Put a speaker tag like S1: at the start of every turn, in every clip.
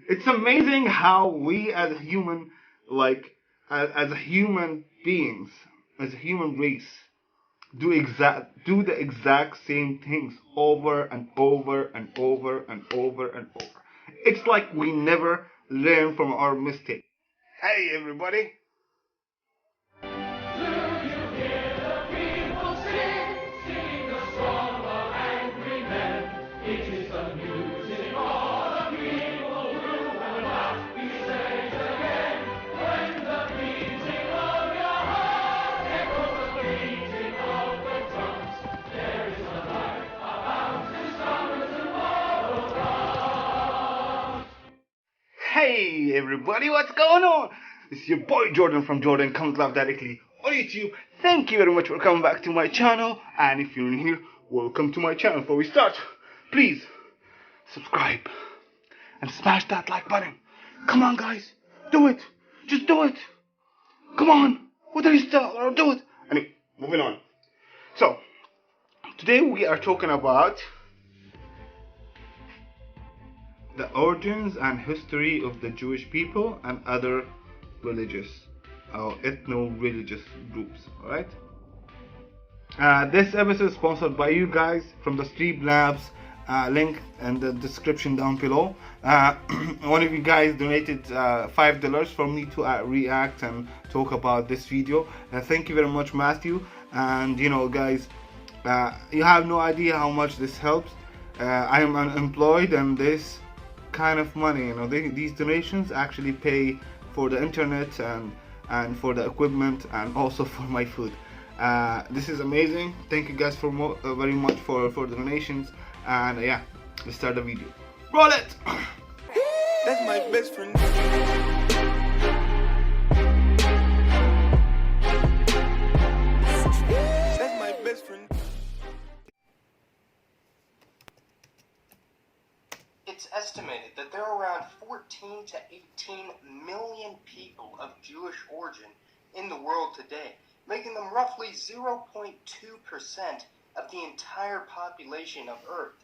S1: It's amazing how we as a human, like as a human beings, as a human race, do the exact same things over and over and over and over and over. It's like we never learn from our mistake. Hey everybody. Hey everybody, what's going on? It's your boy Jordan from Jordan Comes Live Directly on YouTube. Thank you very much for coming back to my channel. And if you're new here, welcome to my channel. Before we start, please subscribe and smash that like button. Come on guys, do it. Just do it. Come on. What are you still? Or do it. Anyway, moving on. So, today we are talking about the origins and history of the Jewish people and other religious or ethno-religious groups. Alright? This episode is sponsored by you guys from the Streamlabs, link in the description down below. One of you guys donated $5 for me to react and talk about this video. Thank you very much, Matthew. And you know guys, you have no idea how much this helps. I am unemployed, and this kind of money, you know, these donations actually pay for the internet and for the equipment and also for my food. This is amazing. Thank you guys for very much for the donations. And yeah, let's start the video. Roll it.
S2: That's my best friend. That's my best friend.
S3: It's estimated that there are around 14 to 18 million people of Jewish origin in the world today, making them roughly 0.2% of the entire population of Earth.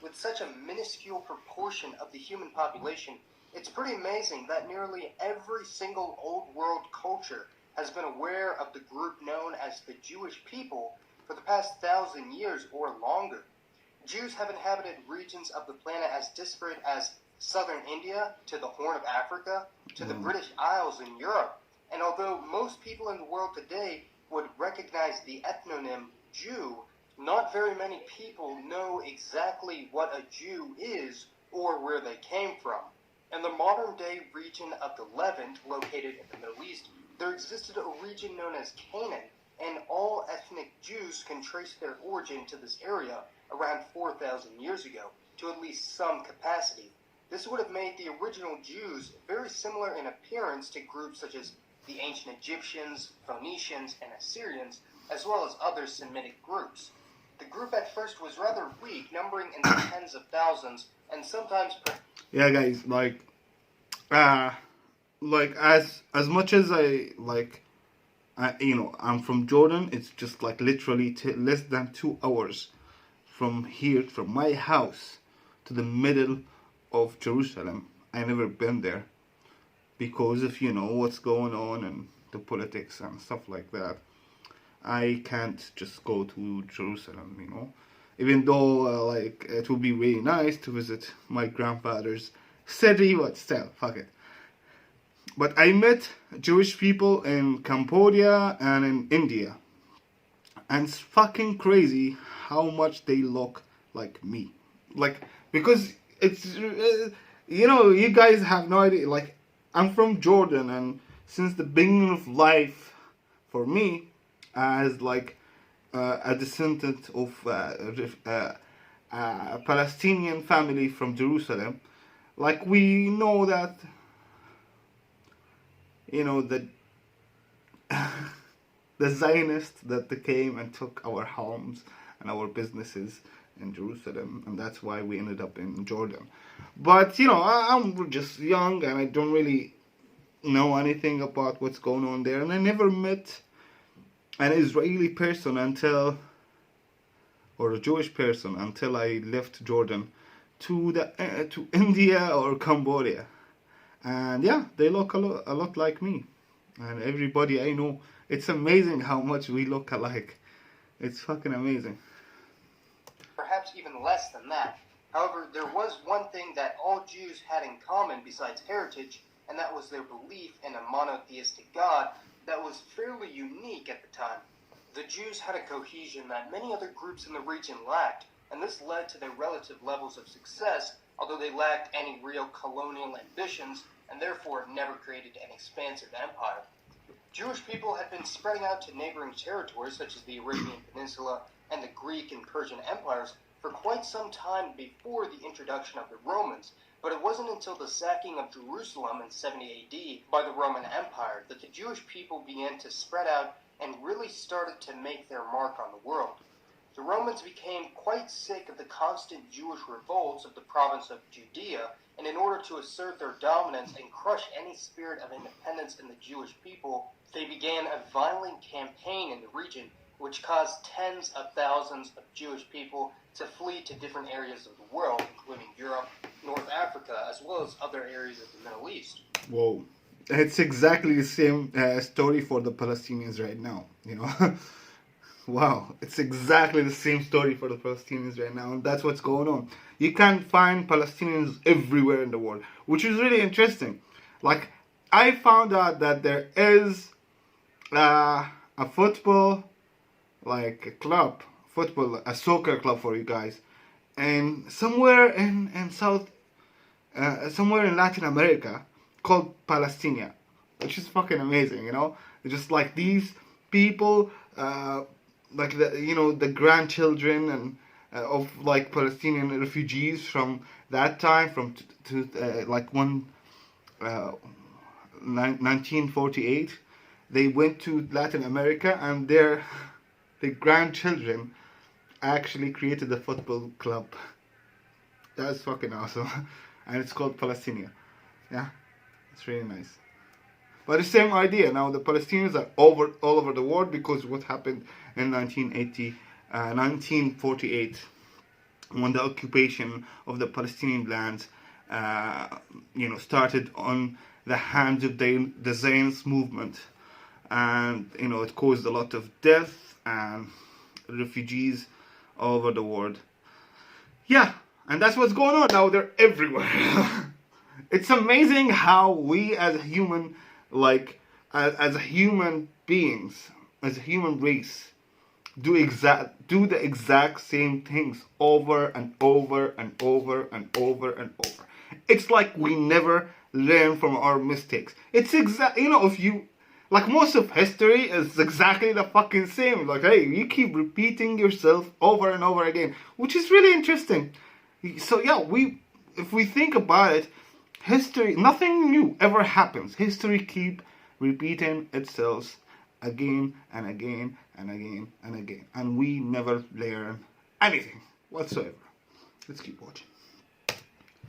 S3: With such a minuscule proportion of the human population, it's pretty amazing that nearly every single Old World culture has been aware of the group known as the Jewish people for the past 1,000 years or longer. Jews have inhabited regions of the planet as disparate as southern India to the Horn of Africa to the British Isles in Europe. And although most people in the world today would recognize the ethnonym Jew, not very many people know exactly what a Jew is or where they came from. In the modern-day region of the Levant, located in the Middle East, there existed a region known as Canaan, and all ethnic Jews can trace their origin to this area around 4,000 years ago, to at least some capacity. This would have made the original Jews very similar in appearance to groups such as the ancient Egyptians, Phoenicians, and Assyrians, as well as other Semitic groups. The group at first was rather weak, numbering in the tens of thousands, and sometimes
S1: Yeah guys, like as much as you know, I'm from Jordan. It's just like literally less than 2 hours from here, from my house to the middle of Jerusalem. I never been there because of, you know, what's going on and the politics and stuff like that. I can't just go to Jerusalem, you know, even though like it would be really nice to visit my grandfather's city, but still, fuck it. But I met Jewish people in Cambodia and in India, and it's fucking crazy how much they look like me. Like, because it's, you know, you guys have no idea. Like, I'm from Jordan, and since the beginning of life, for me, as like a descendant of a Palestinian family from Jerusalem, like we know that, you know, that the Zionists that they came and took our homes and our businesses in Jerusalem, and that's why we ended up in Jordan. But you know, I'm just young and I don't really know anything about what's going on there, and I never met an Israeli person until, or a Jewish person until I left Jordan to India or Cambodia. and yeah, they look a lot like me, and everybody I know. It's amazing how much we look alike. It's fucking amazing.
S3: Perhaps even less than that. However, there was one thing that all Jews had in common besides heritage, and that was their belief in a monotheistic God that was fairly unique at the time. The Jews had a cohesion that many other groups in the region lacked, and this led to their relative levels of success, although they lacked any real colonial ambitions and therefore never created an expansive empire. Jewish people had been spreading out to neighboring territories such as the Arabian Peninsula and the Greek and Persian empires for quite some time before the introduction of the Romans, but it wasn't until the sacking of Jerusalem in 70 AD by the Roman Empire that the Jewish people began to spread out and really started to make their mark on the world. The Romans became quite sick of the constant Jewish revolts of the province of Judea, and in order to assert their dominance and crush any spirit of independence in the Jewish people, they began a violent campaign in the region, which caused tens of thousands of Jewish people to flee to different areas of the world, including Europe, North Africa, as well as other areas of the Middle East.
S1: Whoa. It's exactly the same story for the Palestinians right now, you know. Wow, it's exactly the same story for the Palestinians right now, and that's what's going on. You can find Palestinians everywhere in the world, which is really interesting. Like, I found out that there is a football, like a club, a soccer club for you guys, and somewhere in somewhere in Latin America called Palestina, which is fucking amazing, you know. It's just like these people. Like the grandchildren and of like Palestinian refugees from that time, from like 1948, they went to Latin America, and the grandchildren actually created a football club. That's fucking awesome, and it's called Palestina. Yeah, it's really nice. But the same idea. Now the Palestinians are all over the world because what happened in 1948, when the occupation of the Palestinian lands, started on the hands of the Zionist movement, and it caused a lot of death and refugees all over the world. Yeah, and that's what's going on now. They're everywhere. It's amazing how we as a human. As human beings, as a human race, do the exact same things over and over and over and over and over. It's like we never learn from our mistakes. It's if you like, most of history is exactly the fucking same. Like, hey, you keep repeating yourself over and over again, which is really interesting. So yeah, if we think about it. History, nothing new ever happens. History keep repeating itself again and again and again and again. And we never learn anything whatsoever. Let's keep watching.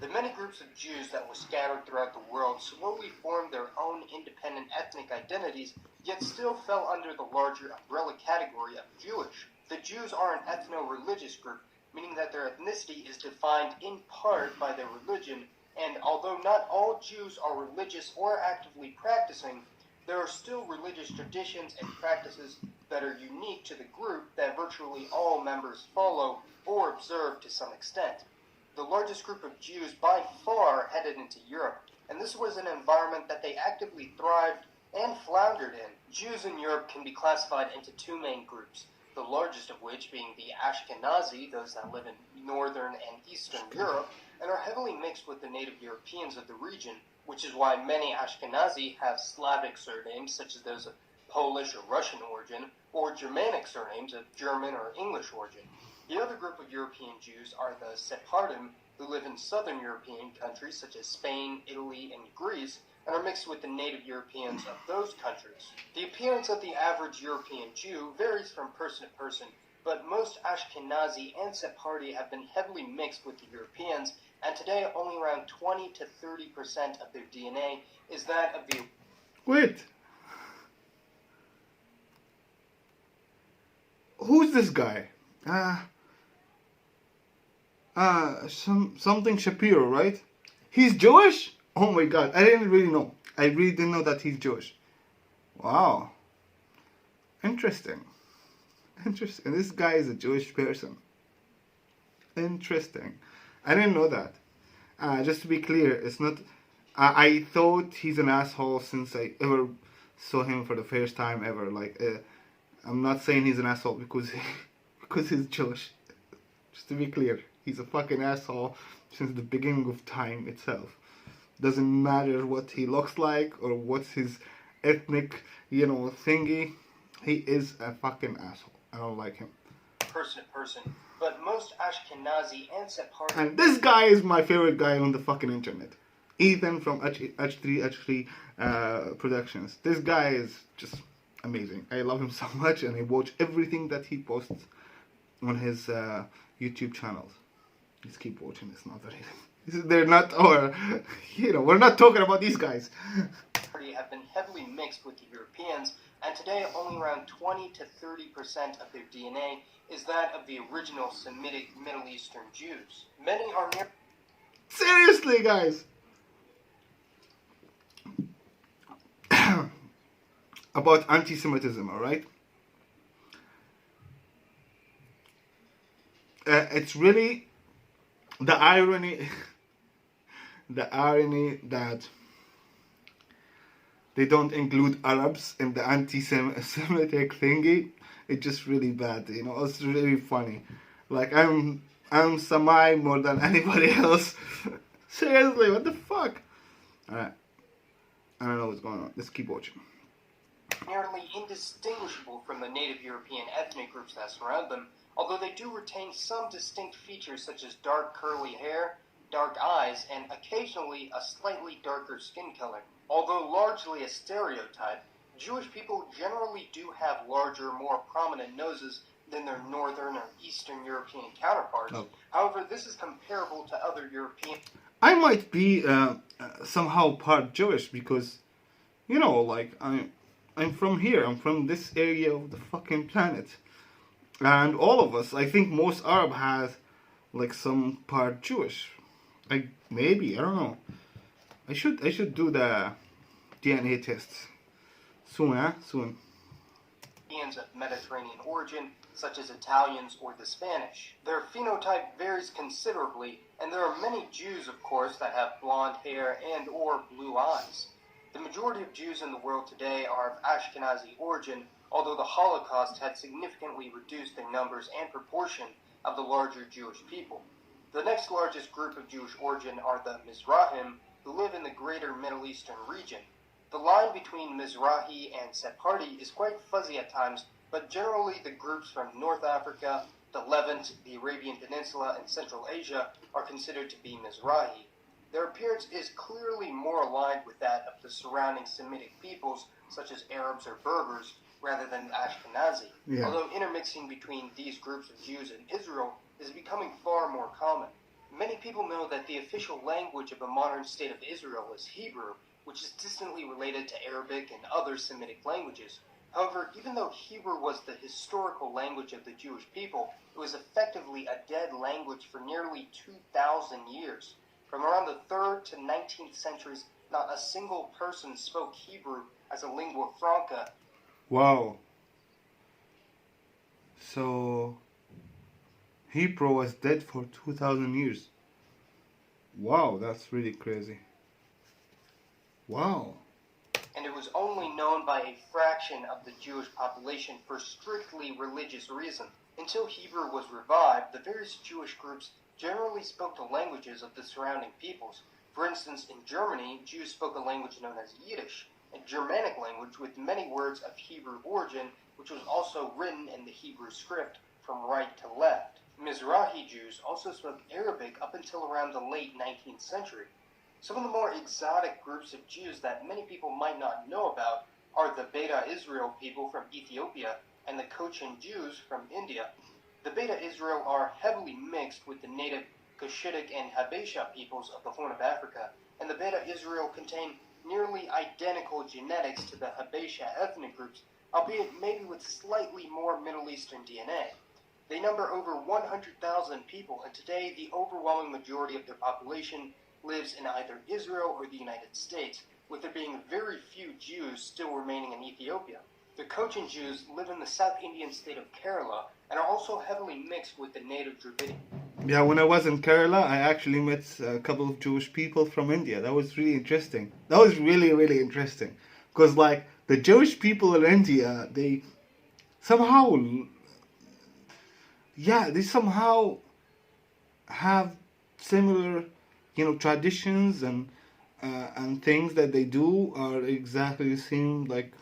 S3: The many groups of Jews that were scattered throughout the world slowly formed their own independent ethnic identities, yet still fell under the larger umbrella category of Jewish. The Jews are an ethno-religious group, meaning that their ethnicity is defined in part by their religion. And although not all Jews are religious or actively practicing, there are still religious traditions and practices that are unique to the group that virtually all members follow or observe to some extent. The largest group of Jews by far headed into Europe, and this was an environment that they actively thrived and floundered in. Jews in Europe can be classified into two main groups, the largest of which being the Ashkenazi, those that live in northern and eastern Europe, and are heavily mixed with the native Europeans of the region, which is why many Ashkenazi have Slavic surnames, such as those of Polish or Russian origin, or Germanic surnames of German or English origin. The other group of European Jews are the Sephardim, who live in southern European countries such as Spain, Italy, and Greece, and are mixed with the native Europeans of those countries. The appearance of the average European Jew varies from person to person, but most Ashkenazi and Sephardi have been heavily mixed with the Europeans, and today only around 20 to 30% of their DNA is that of the...
S1: Wait. Who's this guy? Something Shapiro, right? He's Jewish? Oh my god, I didn't really know. I really didn't know that he's Jewish. Wow. Interesting. Interesting. This guy is a Jewish person. Interesting. I didn't know that. Just to be clear, it's not. I thought he's an asshole since I ever saw him for the first time ever. Like, I'm not saying he's an asshole because because he's Jewish. Just to be clear, he's a fucking asshole since the beginning of time itself. Doesn't matter what he looks like or what's his ethnic, thingy. He is a fucking asshole. I don't like him.
S3: Person to person, but most Ashkenazi and Sephardi.
S1: And this guy is my favorite guy on the fucking internet. Ethan from H3 Productions. This guy is just amazing. I love him so much, and I watch everything that he posts on his YouTube channels. Just keep watching. It's not very. They're not, or we're not talking about these guys.
S3: Have been heavily mixed with the Europeans, and today only around 20 to 30% of their DNA is that of the original Semitic Middle Eastern Jews. Many are near.
S1: Seriously, guys. About anti-Semitism, all right? It's really the irony that they don't include Arabs in the anti-Semitic thingy. It's just really bad, It's really funny. Like, I'm Samai more than anybody else. Seriously, what the fuck? Alright. I don't know what's going on. Let's keep watching.
S3: Nearly indistinguishable from the native European ethnic groups that surround them, although they do retain some distinct features such as dark curly hair, dark eyes, and occasionally a slightly darker skin color. Although largely a stereotype, Jewish people generally do have larger, more prominent noses than their northern or eastern European counterparts.
S1: Oh.
S3: However, this is comparable to other European.
S1: I might be somehow part Jewish because, like, I'm from here. I'm from this area of the fucking planet. And all of us, I think most Arab has, like, some part Jewish. Maybe, I don't know. I should do the DNA tests. Soon, Soon.
S3: Of Mediterranean origin, such as Italians or the Spanish. Their phenotype varies considerably, and there are many Jews, of course, that have blonde hair and or blue eyes. The majority of Jews in the world today are of Ashkenazi origin, although the Holocaust had significantly reduced the numbers and proportion of the larger Jewish people. The next largest group of Jewish origin are the Mizrahim, who live in the greater Middle Eastern region. The line between Mizrahi and Sephardi is quite fuzzy at times, but generally the groups from North Africa, the Levant, the Arabian Peninsula, and Central Asia are considered to be Mizrahi. Their appearance is clearly more aligned with that of the surrounding Semitic peoples, such as Arabs or Berbers, rather than Ashkenazi.
S1: Yeah.
S3: Although intermixing between these groups of Jews and Israel is becoming far more common. Many people know that the official language of the modern state of Israel is Hebrew, which is distantly related to Arabic and other Semitic languages. However, even though Hebrew was the historical language of the Jewish people, it was effectively a dead language for nearly 2,000 years. From around the 3rd to 19th centuries, not a single person spoke Hebrew as a lingua franca.
S1: Wow. So, Hebrew was dead for 2,000 years. Wow, that's really crazy. Wow.
S3: And it was only known by a fraction of the Jewish population for strictly religious reasons. Until Hebrew was revived, the various Jewish groups generally spoke the languages of the surrounding peoples. For instance, in Germany, Jews spoke a language known as Yiddish, a Germanic language with many words of Hebrew origin, which was also written in the Hebrew script from right to left. Mizrahi Jews also spoke Arabic up until around the late 19th century. Some of the more exotic groups of Jews that many people might not know about are the Beta Israel people from Ethiopia and the Cochin Jews from India. The Beta Israel are heavily mixed with the native Cushitic and Habesha peoples of the Horn of Africa, and the Beta Israel contain nearly identical genetics to the Habesha ethnic groups, albeit maybe with slightly more Middle Eastern DNA. They number over 100,000 people, and today the overwhelming majority of their population lives in either Israel or the United States, with there being very few Jews still remaining in Ethiopia. The Cochin Jews live in the South Indian state of Kerala and are also heavily mixed with the native Dravidian.
S1: Yeah, when I was in Kerala, I actually met a couple of Jewish people from India. That was really interesting. That was really, really interesting. Because, like, the Jewish people in India, they somehow, they somehow have similar, traditions and things that they do are exactly the same like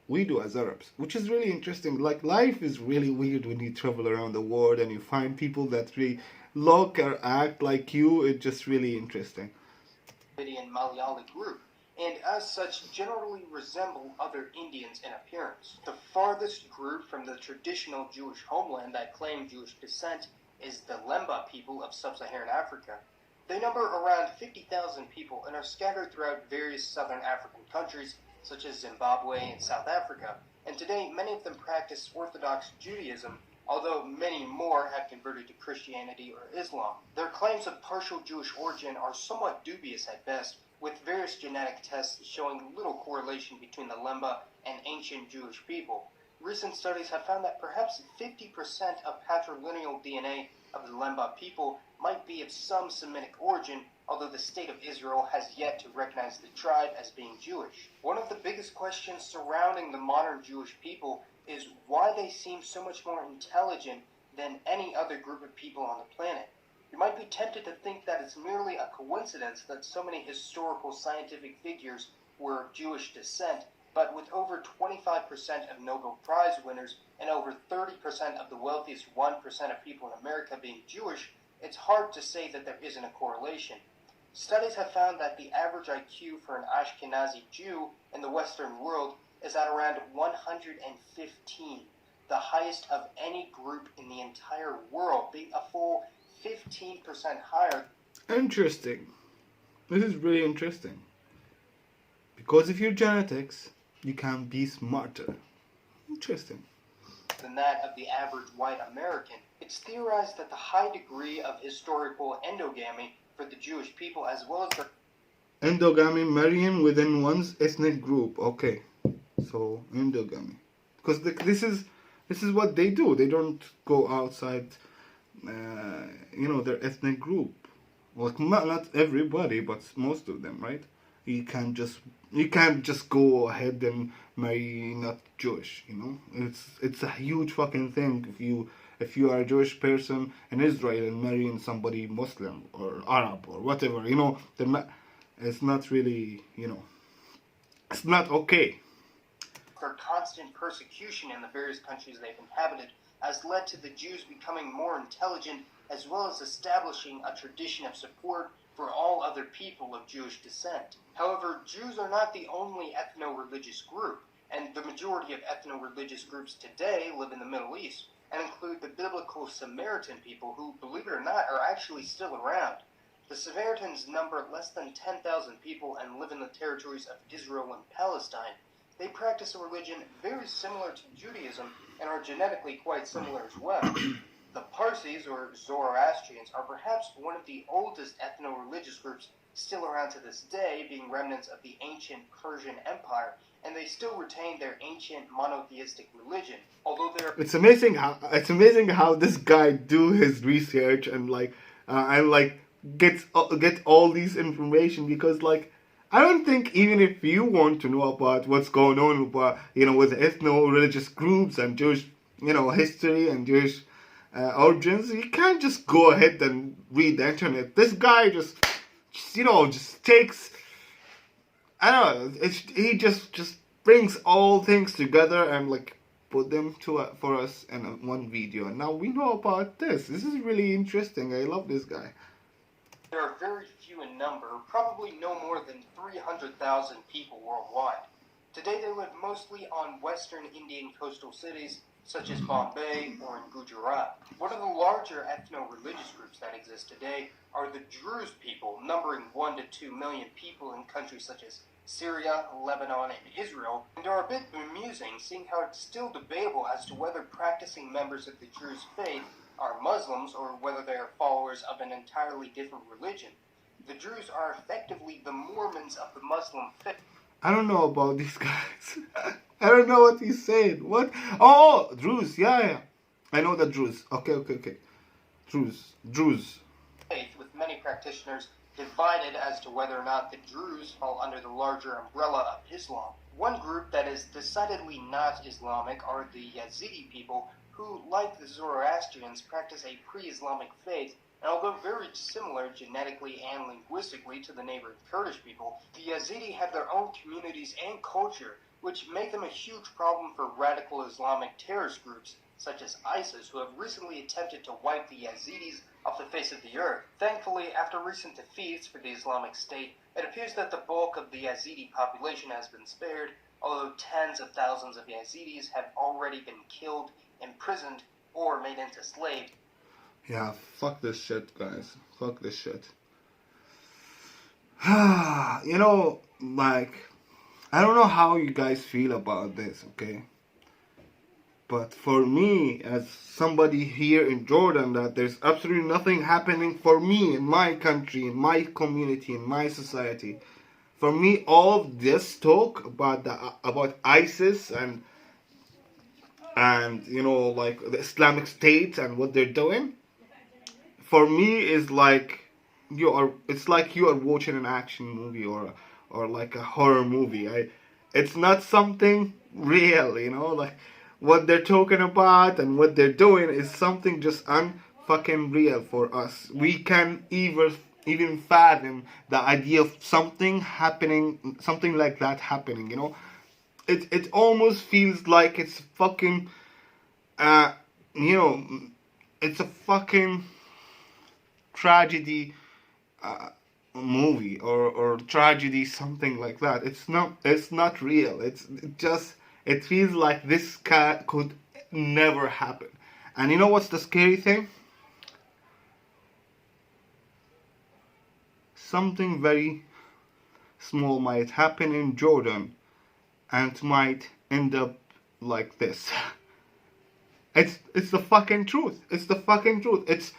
S1: we do as Arabs, which is really interesting. Like, life is really weird when you travel around the world and you find people that really look or act like you. It's just really interesting.
S3: Dravidian Malayali group, and as such generally resemble other Indians in appearance. The farthest group from the traditional Jewish homeland that claim Jewish descent is the Lemba people of sub-Saharan Africa. They number around 50,000 people and are scattered throughout various southern African countries such as Zimbabwe and South Africa, and today many of them practice Orthodox Judaism, although many more have converted to Christianity or Islam. Their claims of partial Jewish origin are somewhat dubious at best, with various genetic tests showing little correlation between the Lemba and ancient Jewish people. Recent studies have found that perhaps 50% of patrilineal DNA of the Lemba people might be of some Semitic origin, although the State of Israel has yet to recognize the tribe as being Jewish. One of the biggest questions surrounding the modern Jewish people is why they seem so much more intelligent than any other group of people on the planet. You might be tempted to think that it's merely a coincidence that so many historical scientific figures were of Jewish descent, but with over 25% of Nobel Prize winners and over 30% of the wealthiest 1% of people in America being Jewish, it's hard to say that there isn't a correlation. Studies have found that the average IQ for an Ashkenazi Jew in the Western world is at around 115, the highest of any group in the entire world, being a full 15% higher.
S1: Interesting. This is really interesting. Because of your genetics, you can be smarter. Interesting.
S3: Than that of the average white American. It's theorized that the high degree of historical endogamy for the Jewish people, as well as their
S1: Endogamy, marrying within one's ethnic group. Okay, so endogamy, because this is what they do. They don't go outside, their ethnic group. Well, not everybody, but most of them, right? You can't just go ahead and marry not Jewish. It's a huge fucking thing if you are a Jewish person in Israel and marrying somebody Muslim or Arab or whatever. They're not. It's not really, it's not okay.
S3: Their constant persecution in the various countries they've inhabited has led to the Jews becoming more intelligent, as well as establishing a tradition of support for all other people of Jewish descent. However, Jews are not the only ethno-religious group, and the majority of ethno-religious groups today live in the Middle East, and include the biblical Samaritan people who, believe it or not, are actually still around. The Samaritans number less than 10,000 people and live in the territories of Israel and Palestine. They practice a religion very similar to Judaism and are genetically quite similar as well. The Parsis, or Zoroastrians, are perhaps one of the oldest ethno-religious groups still around to this day, being remnants of the ancient Persian Empire, and they still retain their ancient monotheistic religion. Although they're
S1: It's amazing how this guy do his research and get all these information, because I don't think even if you want to know about what's going on about with ethno-religious groups and Jewish history and Jewish origins, you can't just go ahead and read the internet. This guy just takes, I don't know, he just brings all things together and put them for us in one video, and now we know about this. This is really interesting. I love this guy.
S3: There are very few in number, probably no more than 300,000 people worldwide. Today they live mostly on western Indian coastal cities such as Bombay or in Gujarat. One of the larger ethno-religious groups that exist today are the Druze people, numbering 1 to 2 million people in countries such as Syria, Lebanon, and Israel, and are a bit bemusing, seeing how it's still debatable as to whether practicing members of the Druze faith are Muslims or whether they are followers of an entirely different religion. The Druze are effectively the Mormons of the Muslim faith.
S1: I don't know about these guys. I don't know what he's saying. What? Oh, Druze. Yeah. I know the Druze. Okay. Druze.
S3: Faith, with many practitioners divided as to whether or not the Druze fall under the larger umbrella of Islam. One group that is decidedly not Islamic are the Yazidi people, who, like the Zoroastrians, practice a pre-Islamic faith, and although very similar genetically and linguistically to the neighboring Kurdish people, the Yazidi have their own communities and culture, which make them a huge problem for radical Islamic terrorist groups, such as ISIS, who have recently attempted to wipe the Yazidis off the face of the earth. Thankfully, after recent defeats for the Islamic State, it appears that the bulk of the Yazidi population has been spared, although tens of thousands of Yazidis have already been killed, imprisoned, or made into slaves.
S1: Yeah, fuck this shit, guys. Fuck this shit. You know, like, I don't know how you guys feel about this, okay? But for me, as somebody here in Jordan, that there's absolutely nothing happening for me in my country, in my community, in my society. For me, all this talk about ISIS and you know, like the Islamic State and what they're doing, for me is like it's like you are watching an action movie or like a horror movie. It's not something real, you know, like what they're talking about and what they're doing is something just unfucking real for us. We can even fathom the idea of something happening, something like that happening, you know. It almost feels like it's fucking, you know, it's a fucking tragedy movie or tragedy, something like that. It's not real. It feels like this could never happen. And you know what's the scary thing? Something very small might happen in Jordan and it might end up like this. It's the fucking truth. It's the fucking truth.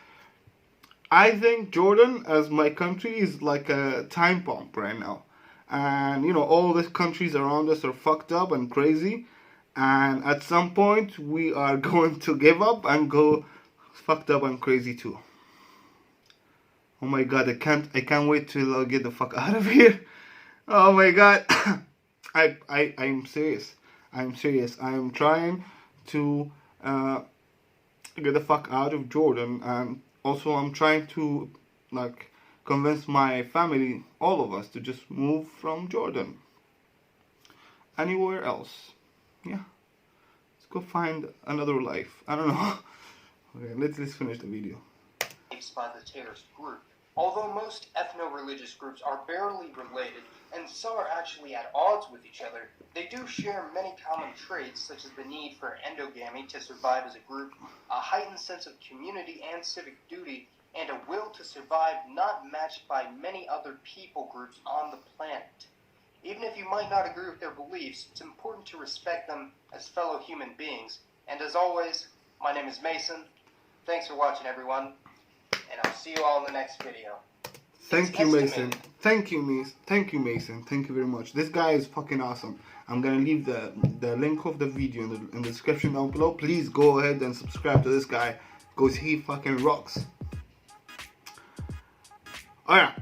S1: I think Jordan, as my country, is like a time bomb right now. And, you know, all the countries around us are fucked up and crazy. And at some point, we are going to give up and go fucked up and crazy too. Oh my god, I can't wait till I get the fuck out of here. Oh my god. I'm serious. I'm serious. I'm trying to get the fuck out of Jordan, and also I'm trying to like convince my family, all of us, to just move from Jordan anywhere else. Yeah, let's go find another life. I don't know. Okay, let's finish the video.
S3: By the terrorist group. Although most ethno-religious groups are barely related, and some are actually at odds with each other, they do share many common traits, such as the need for endogamy to survive as a group, a heightened sense of community and civic duty, and a will to survive not matched by many other people groups on the planet. Even if you might not agree with their beliefs, it's important to respect them as fellow human beings. And as always, my name is Mason. Thanks for watching, everyone. And I'll see you all in the next video.
S1: Thank you, Mason. Thank you, Mason. Thank you very much. This guy is fucking awesome. I'm gonna leave the link of the video in the description down below. Please go ahead and subscribe to this guy, because he fucking rocks. Alright.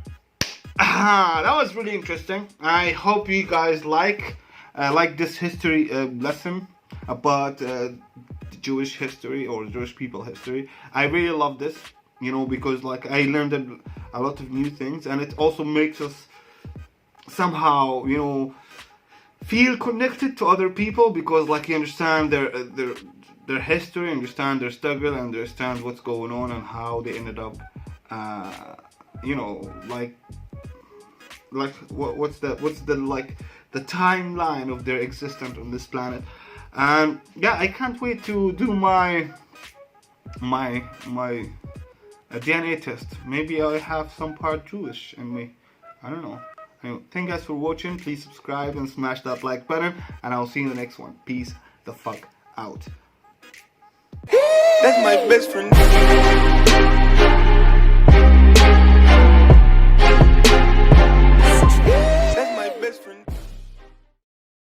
S1: That was really interesting. I hope you guys like this history lesson about Jewish history or Jewish people history. I really love this, you know, because like I learned a lot of new things, and it also makes us somehow, you know, feel connected to other people, because like you understand their history, understand their struggle, understand what's going on and how they ended up, you know, like what's the like the timeline of their existence on this planet. And yeah, I can't wait to do my DNA test. Maybe I have some part Jewish in me. I don't know. Anyway, thank you guys for watching. Please subscribe and smash that like button, and I'll see you in the next one. Peace the fuck out.
S2: That's my best friend.